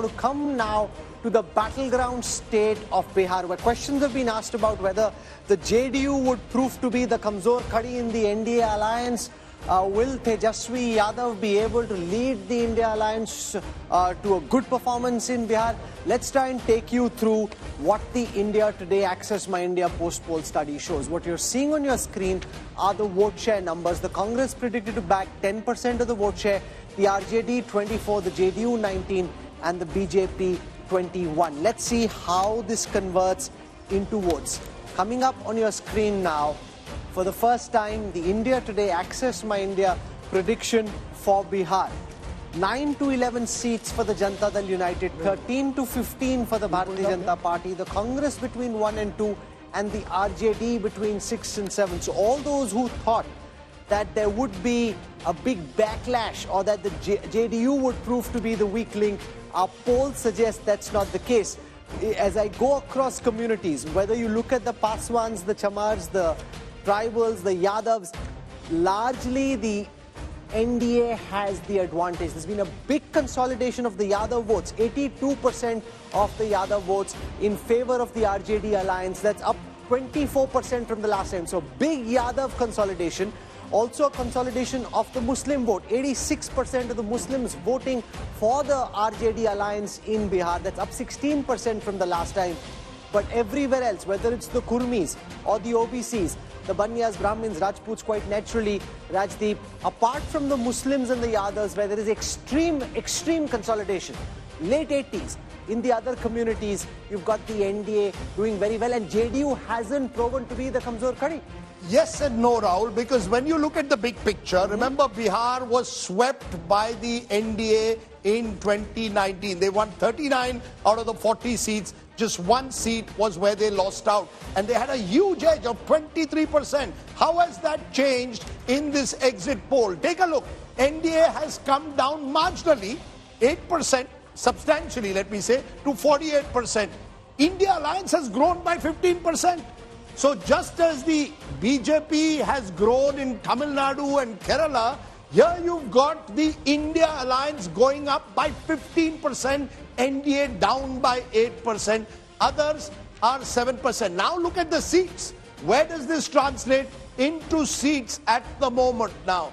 going to come now to the battleground state of Bihar, where questions have been asked about whether the JDU would prove to be the Kamzor Khadi in the NDA alliance. Will Tejaswi Yadav be able to lead the India alliance to a good performance in Bihar? Let's try and take you through what the India Today Access My India post-poll study shows. What you're seeing on your screen are the vote share numbers. The Congress predicted to back 10% of the vote share, the RJD 24, the JDU 19 and the BJP 21. Let's see how this converts into votes. Coming up on your screen now, for the first time, the India Today Access My India prediction for Bihar. 9 to 11 seats for the Janata Dal United, 13 to 15 for the Bharatiya Janata Party, the Congress between 1 and 2, and the RJD between 6 and 7. So all those who thought that there would be a big backlash or that the JDU would prove to be the weak link, our polls suggest that's not the case. As I go across communities, whether you look at the Paswans, the Chamars, the tribals, the Yadavs, largely the NDA has the advantage. There's been a big consolidation of the Yadav votes, 82% of the Yadav votes in favor of the RJD alliance. That's up 24% from the last time. So big Yadav consolidation. Also a consolidation of the Muslim vote. 86% of the Muslims voting for the RJD alliance in Bihar. That's up 16% from the last time. But everywhere else, whether it's the Kurmis or the OBCs, the Banyas, Brahmins, Rajputs, quite naturally, Rajdeep, apart from the Muslims and the Yadavs, where there is extreme consolidation, late 80s, in the other communities, you've got the NDA doing very well, and JDU hasn't proven to be the Kamzor Khadi. Yes and no, Rahul, because when you look at the big picture, remember Bihar was swept by the NDA in 2019. They won 39 out of the 40 seats. Just one seat was where they lost out. And they had a huge edge of 23%. How has that changed in this exit poll? Take a look. NDA has come down marginally, 8%, substantially, let me say, to 48%. India Alliance has grown by 15%. So just as the BJP has grown in Tamil Nadu and Kerala, here you've got the India Alliance going up by 15%, NDA down by 8%, others are 7%. Now look at the seats. Where does this translate into seats at the moment now?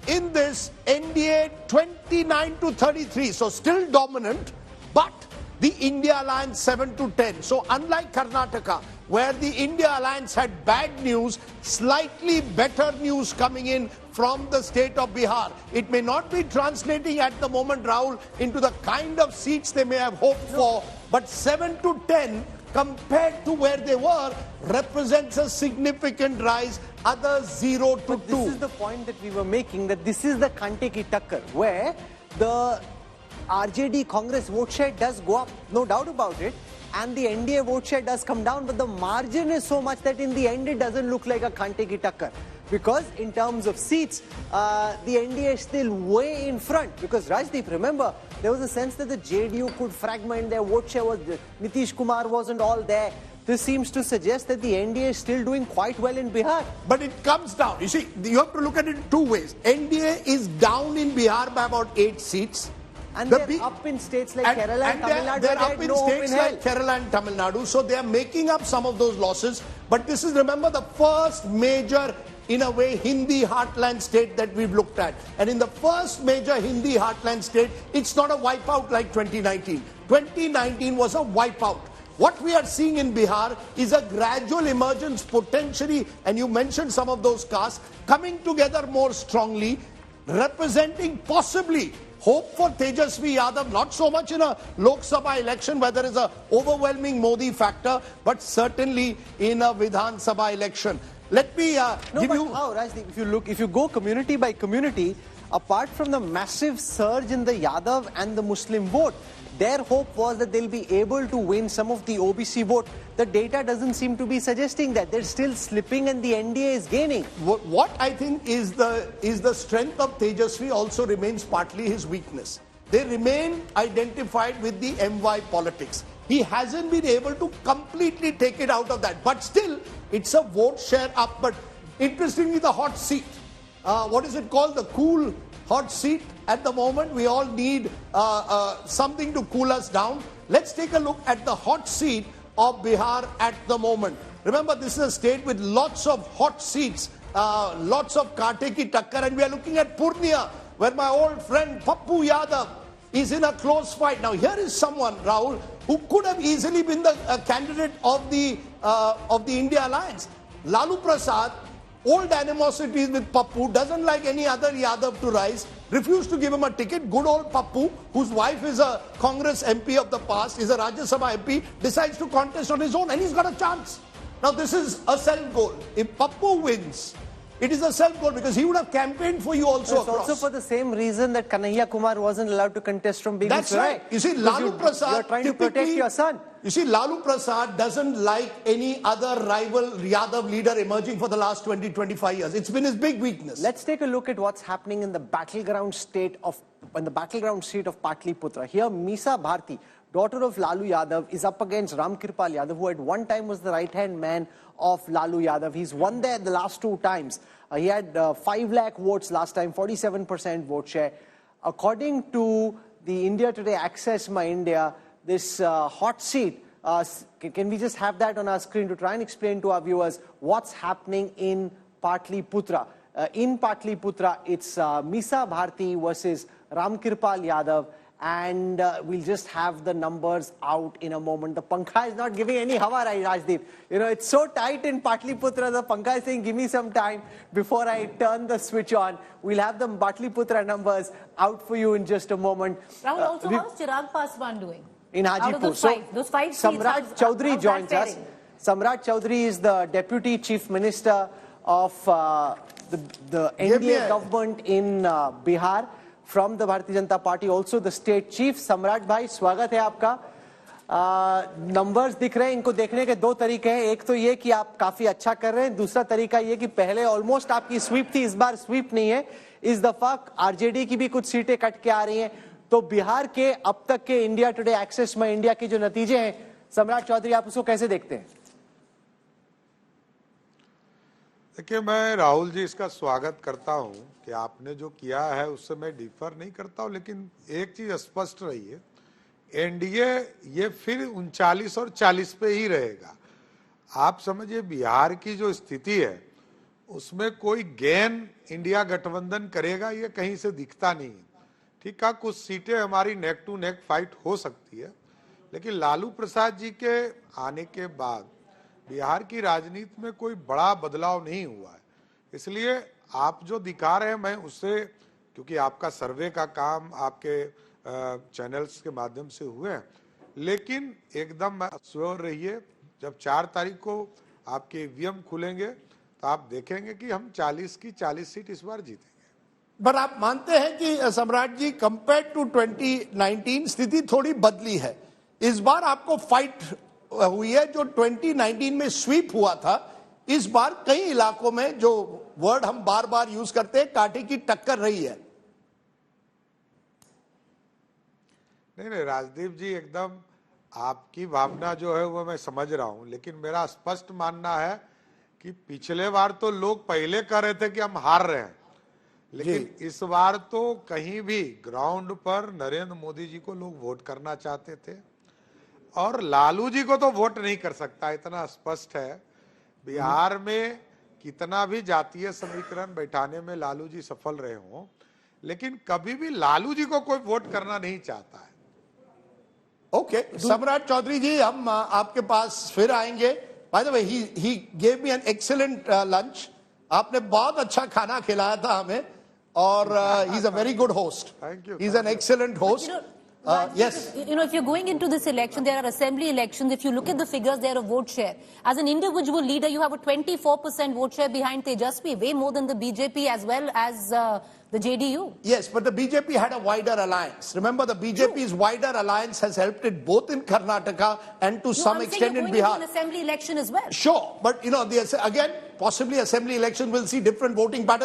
In this, NDA 29 to 33, so still dominant, but the India Alliance 7 to 10. So unlike Karnataka, where the India Alliance had bad news, slightly better news coming in from the state of Bihar. It may not be translating at the moment, Rahul, into the kind of seats they may have hoped for, but 7 to 10 compared to where they were represents a significant rise, others 0 to 2. But this is the point that we were making, that this is the Kante ki Takkar, where the RJD Congress vote share does go up, no doubt about it, and the NDA vote share does come down, but the margin is so much that in the end it doesn't look like a Kante ki Takkar. Because in terms of seats, the NDA is still way in front. Because Rajdeep, remember, there was a sense that the JDU could fragment their vote share. Nitish Kumar wasn't all there. This seems to suggest that the NDA is still doing quite well in Bihar. But it comes down. You see, you have to look at it in two ways. NDA is down in Bihar by about 8 seats. And they're up in states like Kerala and Tamil Nadu. They're up in states like Kerala and Tamil Nadu. So they are making up some of those losses. But this is, remember, the first major, in a way, Hindi heartland state that we've looked at. And in the first major Hindi heartland state, it's not a wipeout like 2019. 2019 was a wipeout. What we are seeing in Bihar is a gradual emergence potentially, and you mentioned some of those castes, coming together more strongly, representing possibly hope for Tejaswi Yadav, not so much in a Lok Sabha election where there is an overwhelming Modi factor, but certainly in a Vidhan Sabha election. Let me give you... How, Rajdeep, if you go community by community, apart from the massive surge in the Yadav and the Muslim vote, their hope was that they'll be able to win some of the OBC vote. The data doesn't seem to be suggesting that. They're still slipping and the NDA is gaining. What I think is the strength of Tejaswi also remains partly his weakness. They remain identified with the MY politics. He hasn't been able to completely take it out of that. But still, it's a vote share up. But interestingly, the hot seat, what is it called? The cool hot seat at the moment. We all need something to cool us down. Let's take a look at the hot seat of Bihar at the moment. Remember, this is a state with lots of hot seats, lots of kaate ki takkar, and we are looking at Purnia, where my old friend Pappu Yadav is in a close fight. Now, here is someone, Rahul, who could have easily been the candidate of the India Alliance. Lalu Prasad, old animosities with Pappu, doesn't like any other Yadav to rise, refused to give him a ticket. Good old Pappu, whose wife is a Congress MP of the past, is a Rajya Sabha MP, decides to contest on his own, and he's got a chance. Now, this is a self-goal. If Pappu wins, it is a self-goal because he would have campaigned for you also. It's also for the same reason that Kanhaiya Kumar wasn't allowed to contest from Begusarai. That's right. You see, Lalu Prasad, you're trying to protect your son. You see, Lalu Prasad doesn't like any other rival Yadav leader emerging for the last 20-25 years. It's been his big weakness. Let's take a look at what's happening in the battleground state of Patliputra. Here, Meesa Bharti, daughter of Lalu Yadav, is up against Ramkirpal Yadav, who at one time was the right-hand man of Lalu Yadav. He's won there the last 2 times. He had 5 lakh votes last time, 47% vote share. According to the India Today Access My India, this hot seat, can we just have that on our screen to try and explain to our viewers what's happening in Patliputra? In Patliputra, it's Meesa Bharti versus Ramkirpal Yadav. And we'll just have the numbers out in a moment. The Pankha is not giving any hawa, Rajdeep. You know, it's so tight in Patliputra, the Pankha is saying, give me some time before I turn the switch on. We'll have the Patliputra numbers out for you in just a moment. Rahul, also, how's Chirag Paswan doing? In Hajipur. Out of those five seats, Samrat Chaudhary joins us. Samrat Chaudhary is the Deputy Chief Minister of the NDA government in Bihar. From the Bharatiya Janata Party, also the state chief. Samrat bhai, स्वागत है आपका. Numbers दिख रहे हैं, इनको देखने के 2 तरीके हैं. एक तो ये कि आप काफी अच्छा कर रहे हैं, दूसरा तरीका ये कि पहले ऑलमोस्ट आपकी स्वीप थी, इस बार स्वीप नहीं है. इस दफा आरजेडी की भी कुछ सीटें कट के आ रही हैं. तो बिहार के अब तक के इंडिया टुडे एक्सेस में इंडिया के जो नतीजे हैं, सम्राट चौधरी, आप उसको कैसे देखते हैं? देखिए, मैं राहुल जी इसका स्वागत करता हूं कि आपने जो किया है उससे मैं डिफर नहीं करता हूं, लेकिन एक चीज स्पष्ट रही है, एनडीए ये फिर 39 और 40 पे ही रहेगा. आप समझिए, बिहार की जो स्थिति है उसमें कोई गेन इंडिया गठबंधन करेगा ये कहीं से दिखता नहीं है. ठीक है, कुछ सीटें हमारी नेक टू नेक फाइट हो सकती है, लेकिन लालू प्रसाद जी के आने के बाद बिहार की राजनीति में कोई बड़ा बदलाव नहीं हुआ है. इसलिए आप जो दिखा रहे हैं, मैं उससे, क्योंकि आपका सर्वे का काम आपके चैनल्स के माध्यम से हुए हैं, लेकिन एकदम श्योर रहिए, जब 4 तारीख को आपके ईवीएम खुलेंगे तो आप देखेंगे कि हम 40 की 40 सीट इस बार जीतेंगे. पर आप मानते हैं कि सम्राट जी, कंपेयर टू 2019 स्थिति थोड़ी बदली है. इस बार आपको फाइट हुई है. जो 2019 में स्वीप हुआ था, इस बार कई इलाकों में, जो वर्ड हम बार बार यूज करते हैं, कांटे की टक्कर रही है. नहीं, राजदीप जी, एकदम आपकी भावना जो है वो मैं समझ रहा हूं, लेकिन मेरा स्पष्ट मानना है कि पिछले बार तो लोग पहले कह रहे थे कि हम हार रहे हैं, लेकिन इस बार तो कहीं भी ग्राउंड पर नरेंद्र मोदी जी को लोग वोट करना चाहते थे, और लालू जी को तो वोट नहीं कर सकता, इतना स्पष्ट है. बिहार में कितना भी जातीय समीकरण बैठाने में लालू जी सफल रहे हों, लेकिन कभी भी लालू जी को कोई वोट करना नहीं चाहता है. ओके, सम्राट चौधरी जी, हम आपके पास फिर आएंगे. By the way, he gave me an excellent lunch. आपने बहुत अच्छा खाना खिलाया था हमें, और he is a very good host. Thank you. He is an excellent host. Yes. You know, if you're going into this election, there are assembly elections. If you look at the figures there of vote share, as an individual leader, you have a 24% vote share behind Tejaswi, way more than the BJP as well as the JDU. Yes, but the BJP had a wider alliance. Remember, the BJP's wider alliance has helped it both in Karnataka and to some extent in Bihar. An assembly election as well. Sure, but you know, again, possibly assembly election will see different voting patterns.